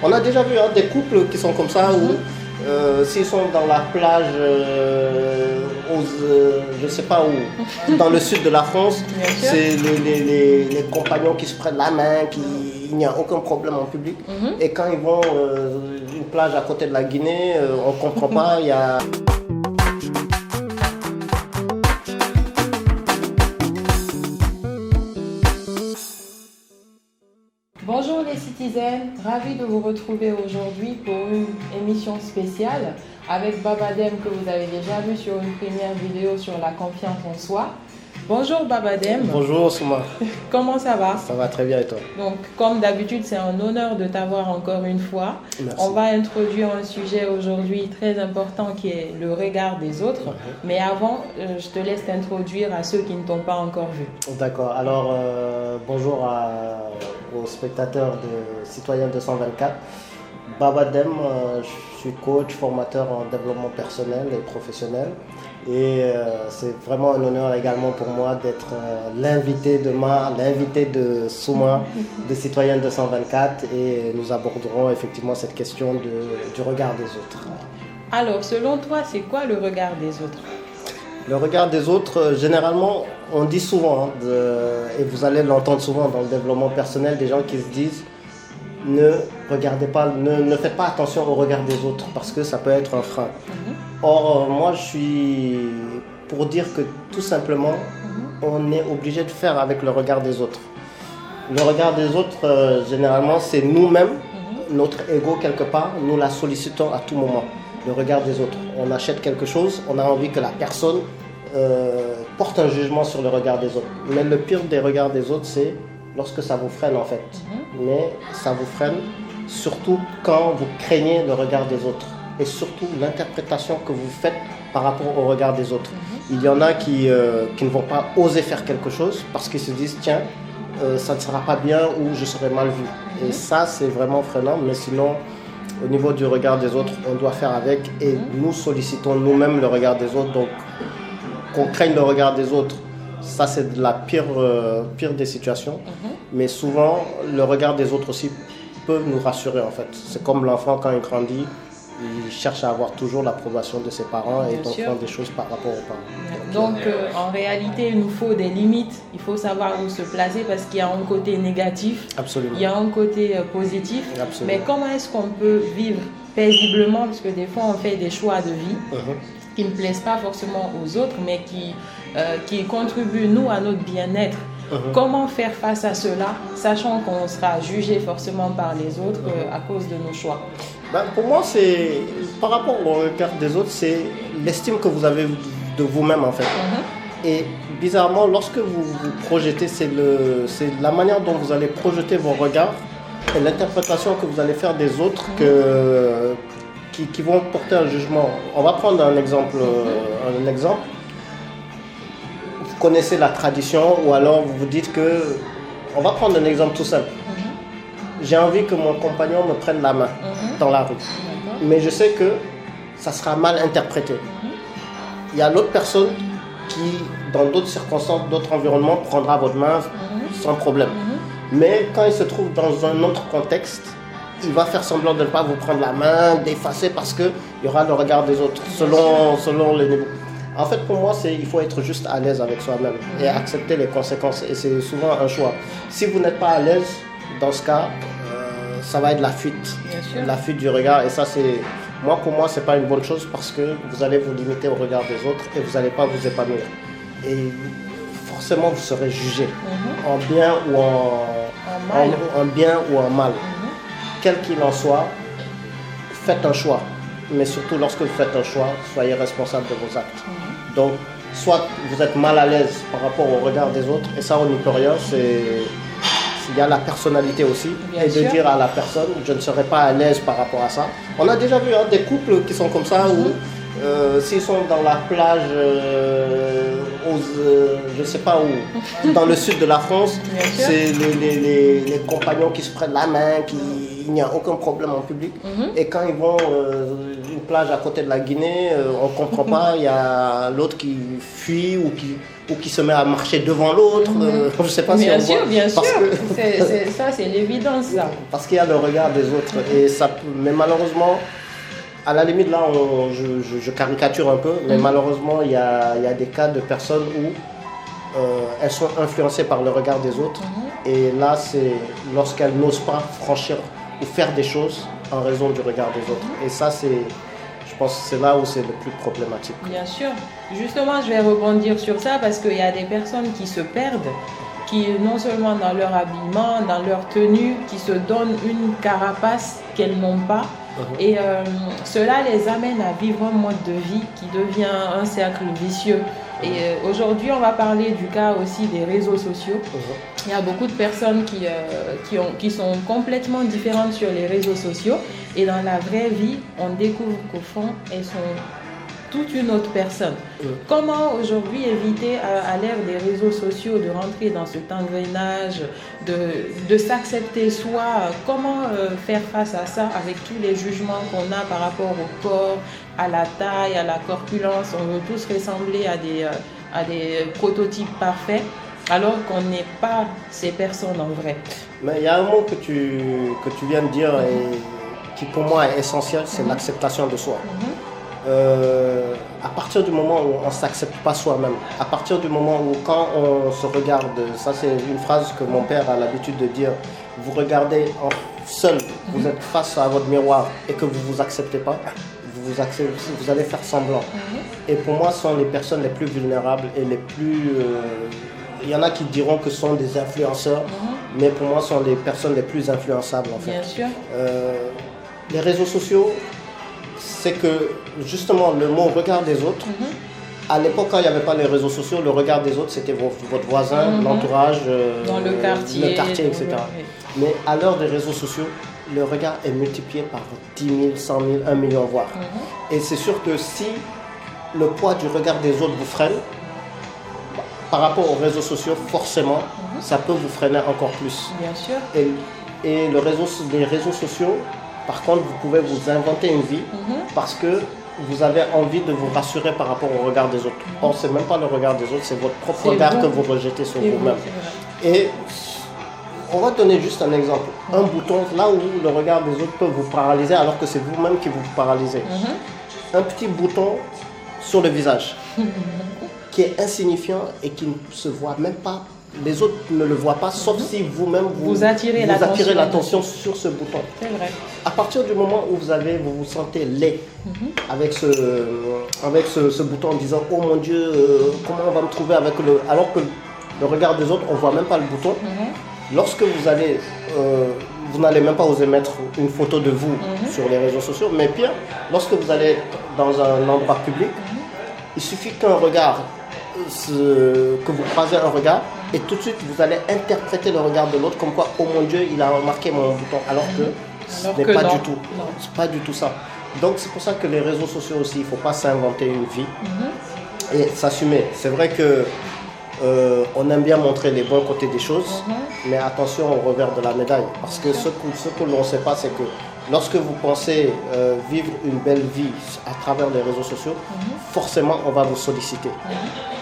On a déjà vu des couples qui sont comme ça, où s'ils sont dans la plage, je ne sais pas où, dans le sud de la France, c'est les compagnons qui se prennent la main, il n'y a aucun problème en public. Et quand ils vont une plage à côté de la Guinée, on ne comprend pas, il y a... Bonjour les citizens, ravi de vous retrouver aujourd'hui pour une émission spéciale avec Babadem que vous avez déjà vu sur une première vidéo sur la confiance en soi. Bonjour Babadem. Bonjour Souma. Comment ça va? Ça va très bien et toi? Donc comme d'habitude c'est un honneur de t'avoir encore une fois. Merci. On va introduire un sujet aujourd'hui très important qui est le regard des autres. Mais avant, je te laisse t'introduire à ceux qui ne t'ont pas encore vu. D'accord, alors bonjour aux spectateurs de Citoyen 224. Babadem, je suis coach, formateur en développement personnel et professionnel. Et c'est vraiment un honneur également pour moi d'être l'invité de Souma de Citoyen 224. Et nous aborderons effectivement cette question du regard des autres. Alors, selon toi, c'est quoi le regard des autres? Le regard des autres, généralement, on dit souvent, et vous allez l'entendre souvent dans le développement personnel, des gens qui se disent ne regardez pas, ne faites pas attention au regard des autres parce que ça peut être un frein. Or, moi, je suis pour dire que tout simplement, on est obligé de faire avec le regard des autres. Le regard des autres, généralement, c'est nous-mêmes, notre ego quelque part, nous la sollicitons à tout moment. Le regard des autres. On achète quelque chose, on a envie que la personne porte un jugement sur le regard des autres. Mais le pire des regards des autres, c'est lorsque ça vous freine en fait. Mais ça vous freine surtout quand vous craignez le regard des autres et surtout l'interprétation que vous faites par rapport au regard des autres. Il y en a qui ne vont pas oser faire quelque chose parce qu'ils se disent tiens, ça ne sera pas bien ou je serai mal vu. Et ça, c'est vraiment freinant, mais sinon, au niveau du regard des autres, on doit faire avec et nous sollicitons nous-mêmes le regard des autres. Donc, qu'on craigne le regard des autres, ça c'est de la pire des situations. Mais souvent, le regard des autres aussi peut nous rassurer en fait. C'est comme l'enfant quand il grandit, il cherche à avoir toujours l'approbation de ses parents et donc faire des choses par rapport aux parents. Donc en réalité, il nous faut des limites. Il faut savoir où se placer parce qu'il y a un côté négatif, Absolument. Il y a un côté positif. Absolument. Mais comment est-ce qu'on peut vivre paisiblement? Parce que des fois, on fait des choix de vie qui ne plaisent pas forcément aux autres, mais qui contribuent, nous, à notre bien-être. Comment faire face à cela, sachant qu'on sera jugé forcément par les autres à cause de nos choix? Pour moi, c'est par rapport au regard des autres, c'est l'estime que vous avez de vous-même en fait. Et bizarrement, lorsque vous vous projetez, c'est la manière dont vous allez projeter vos regards et l'interprétation que vous allez faire des autres qui vont porter un jugement. On va prendre un exemple. Vous connaissez la tradition ou alors vous vous dites que... On va prendre un exemple tout simple. J'ai envie que mon compagnon me prenne la main dans la rue. Mais je sais que ça sera mal interprété. Il y a l'autre personne qui, dans d'autres circonstances, d'autres environnements, prendra votre main sans problème. Mais quand il se trouve dans un autre contexte, il va faire semblant de ne pas vous prendre la main, d'effacer parce qu'il y aura le regard des autres, selon les niveaux. En fait, pour moi, il faut être juste à l'aise avec soi-même et accepter les conséquences. Et c'est souvent un choix. Si vous n'êtes pas à l'aise, dans ce cas, ça va être la fuite du regard. Et ça, pour moi, c'est pas une bonne chose parce que vous allez vous limiter au regard des autres et vous n'allez pas vous épanouir. Et forcément, vous serez jugé en bien ou en bien ou en mal. Quel qu'il en soit, faites un choix. Mais surtout, lorsque vous faites un choix, soyez responsable de vos actes. Donc, soit vous êtes mal à l'aise par rapport au regard des autres, et ça, on n'y peut rien, il y a la personnalité aussi, de dire à la personne, je ne serai pas à l'aise par rapport à ça. On a déjà vu des couples qui sont comme ça, où s'ils sont dans la plage, je ne sais pas où, dans le sud de la France, c'est les compagnons qui se prennent la main, il n'y a aucun problème en public. Et quand ils vont une plage à côté de la Guinée, on ne comprend pas, il y a l'autre qui fuit ou qui se met à marcher devant l'autre. Je ne sais pas si on voit. Bien sûr, ça c'est l'évidence. Ça. Parce qu'il y a le regard des autres. Et ça, mais malheureusement, à la limite, là, je caricature un peu, mais malheureusement, il y a des cas de personnes où elles sont influencées par le regard des autres. Et là, c'est lorsqu'elles n'osent pas franchir ou faire des choses en raison du regard des autres. Et ça, je pense que c'est là où c'est le plus problématique. Bien sûr. Justement, je vais rebondir sur ça parce qu'il y a des personnes qui se perdent, qui non seulement dans leur habillement, dans leur tenue, qui se donnent une carapace qu'elles n'ont pas. Et cela les amène à vivre un mode de vie qui devient un cercle vicieux. Et aujourd'hui, on va parler du cas aussi des réseaux sociaux. Il y a beaucoup de personnes qui sont complètement différentes sur les réseaux sociaux. Et dans la vraie vie, on découvre qu'au fond, elles sont toute une autre personne. Comment aujourd'hui éviter à l'ère des réseaux sociaux de rentrer dans cet engrenage, de s'accepter soi? Comment faire face à ça avec tous les jugements qu'on a par rapport au corps, à la taille, à la corpulence? On veut tous ressembler à des prototypes parfaits alors qu'on n'est pas ces personnes en vrai. Mais il y a un mot que tu viens de dire et qui pour moi est essentiel, c'est l'acceptation de soi. À partir du moment où on ne s'accepte pas soi-même, à partir du moment où quand on se regarde, ça c'est une phrase que mon père a l'habitude de dire, vous regardez seul, vous êtes face à votre miroir et que vous ne vous acceptez pas, vous allez faire semblant. Et pour moi, ce sont les personnes les plus vulnérables et les plus... il y en a qui diront que ce sont des influenceurs, mais pour moi, ce sont les personnes les plus influençables en fait. Bien sûr. Les réseaux sociaux, c'est que justement le mot regard des autres, à l'époque quand il n'y avait pas les réseaux sociaux, le regard des autres c'était votre voisin, l'entourage, dans le quartier, etc. Mais à l'heure des réseaux sociaux, le regard est multiplié par 10 000, 100 000, 1 million voire. Et c'est sûr que si le poids du regard des autres vous freine, par rapport aux réseaux sociaux, forcément, ça peut vous freiner encore plus. Bien sûr. Et les réseaux sociaux, par contre, vous pouvez vous inventer une vie parce que vous avez envie de vous rassurer par rapport au regard des autres. Or, ce n'est même pas le regard des autres, c'est votre propre regard que vous rejetez sur vous-même. Et on va donner juste un exemple. Un bouton, là où le regard des autres peut vous paralyser alors que c'est vous-même qui vous paralysez. Un petit bouton sur le visage qui est insignifiant et qui ne se voit même pas. Les autres ne le voient pas, sauf si vous-même vous attirez l'attention sur ce bouton. C'est vrai. À partir du moment où vous vous sentez laid avec ce bouton en disant « Oh mon Dieu, comment on va me trouver avec le... » Alors que le regard des autres, on ne voit même pas le bouton. Lorsque vous n'allez même pas oser mettre une photo de vous sur les réseaux sociaux, mais pire, lorsque vous allez dans un endroit public, il suffit qu'un regard, que vous croisez un regard, et tout de suite vous allez interpréter le regard de l'autre comme quoi, oh mon Dieu, il a remarqué mon bouton, alors que ce n'est pas du tout. C'est pas du tout ça. Donc c'est pour ça que les réseaux sociaux aussi, il ne faut pas s'inventer une vie et s'assumer. C'est vrai que on aime bien montrer les bons côtés des choses, mais attention au revers de la médaille. Parce que ce que l'on ne sait pas, c'est que lorsque vous pensez vivre une belle vie à travers les réseaux sociaux, forcément on va vous solliciter.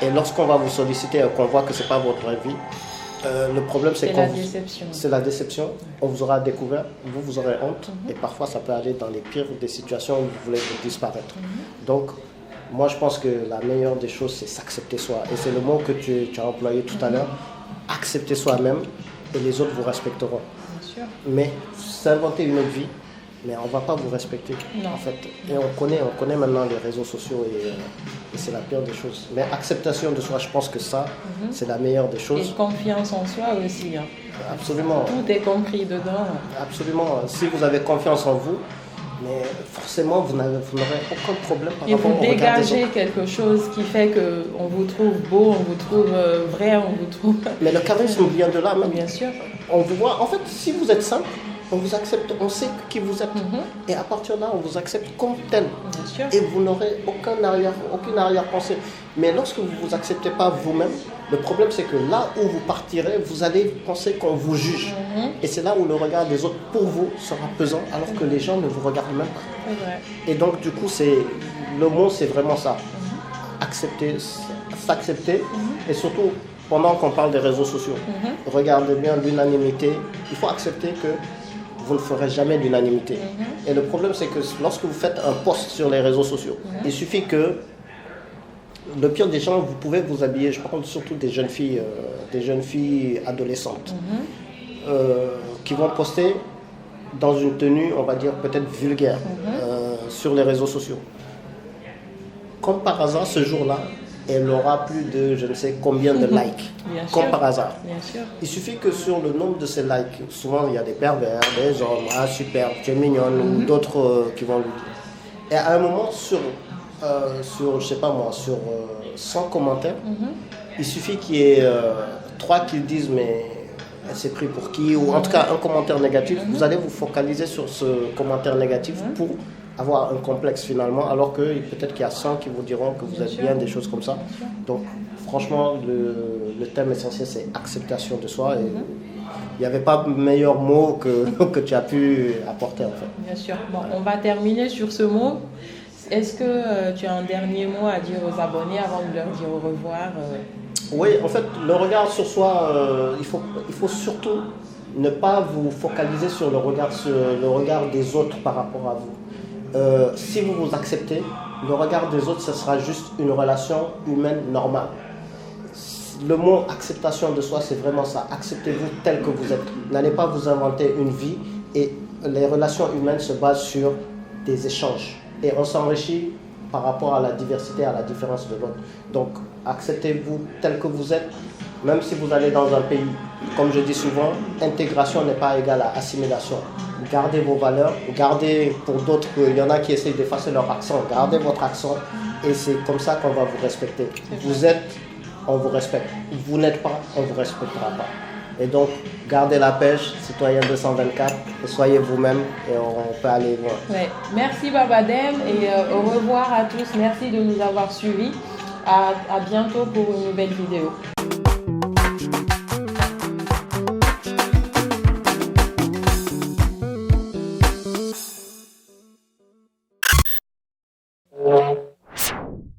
Et lorsqu'on va vous solliciter et qu'on voit que ce n'est pas votre vraie vie, le problème c'est c'est la déception. On vous aura découvert, vous aurez honte, et parfois ça peut aller dans les pires des situations où vous voulez disparaître. Donc moi je pense que la meilleure des choses c'est s'accepter soi. Et c'est le mot que tu as employé tout à l'heure, accepter soi-même et les autres vous respecteront. Bien sûr. Mais s'inventer une autre vie, mais on ne va pas vous respecter en fait. Et on connaît maintenant les réseaux sociaux et c'est la pire des choses. Mais acceptation de soi, je pense que ça, c'est la meilleure des choses. Et confiance en soi aussi. Absolument. Tout est compris dedans. Absolument. Si vous avez confiance en vous, mais forcément vous n'aurez aucun problème par rapport au regard des autres. Et vous dégagez quelque chose qui fait qu'on vous trouve beau, on vous trouve vrai, on vous trouve... Mais le charisme vient de là même. Bien sûr. On vous voit, en fait, si vous êtes simple, on vous accepte, on sait qui vous êtes. Et à partir de là, on vous accepte comme tel. Bien sûr. Et vous n'aurez aucune arrière-pensée. Mais lorsque vous ne vous acceptez pas vous-même, Le problème, c'est que là où vous partirez, vous allez penser qu'on vous juge. Et c'est là où le regard des autres, pour vous, sera pesant, alors que les gens ne vous regardent même pas. C'est vrai. Et donc, du coup, le mot, c'est vraiment ça. Accepter, s'accepter. Et surtout, pendant qu'on parle des réseaux sociaux, regardez bien l'unanimité. Il faut accepter que vous ne ferez jamais l'unanimité. Et le problème, c'est que lorsque vous faites un post sur les réseaux sociaux, il suffit que, le pire des gens, vous pouvez vous habiller, je parle surtout des jeunes filles adolescentes, qui vont poster dans une tenue, on va dire, peut-être vulgaire, sur les réseaux sociaux. Comme par hasard, ce jour-là, elle aura plus de je ne sais combien de likes. Comme par hasard. Bien sûr. Il suffit que sur le nombre de ces likes, souvent il y a des pervers, des hommes, ah super, tu es mignonne, ou d'autres qui vont lui dire. Et à un moment, sur je sais pas moi, sur 100 commentaires, il suffit qu'il y ait 3 qui disent mais elle s'est pris pour qui, ou en tout cas un commentaire négatif, vous allez vous focaliser sur ce commentaire négatif pour avoir un complexe finalement, alors que peut-être qu'il y a 100 qui vous diront que vous êtes bien, des choses comme ça. Donc franchement, le thème essentiel, c'est acceptation de soi, et il n'y avait pas meilleur mot que tu as pu apporter en fait. Bien sûr. Bon, on va terminer sur ce mot. Est-ce que tu as un dernier mot à dire aux abonnés avant de leur dire au revoir? Oui, en fait, le regard sur soi, il faut surtout ne pas vous focaliser sur le regard des autres par rapport à vous. Si vous vous acceptez, le regard des autres, ce sera juste une relation humaine normale. Le mot acceptation de soi, c'est vraiment ça. Acceptez-vous tel que vous êtes. N'allez pas vous inventer une vie, et les relations humaines se basent sur des échanges. Et on s'enrichit par rapport à la diversité, à la différence de l'autre. Donc, acceptez-vous tel que vous êtes, même si vous allez dans un pays. Comme je dis souvent, intégration n'est pas égale à assimilation. Gardez vos valeurs, gardez, pour d'autres, il y en a qui essayent d'effacer leur accent, gardez votre accent, et c'est comme ça qu'on va vous respecter. Vous êtes, on vous respecte. Vous n'êtes pas, on ne vous respectera pas. Et donc, gardez la pêche, citoyen 224, et soyez vous-même, et on peut aller loin. Ouais. Merci Babadem, et au revoir à tous. Merci de nous avoir suivis. À bientôt pour une nouvelle vidéo.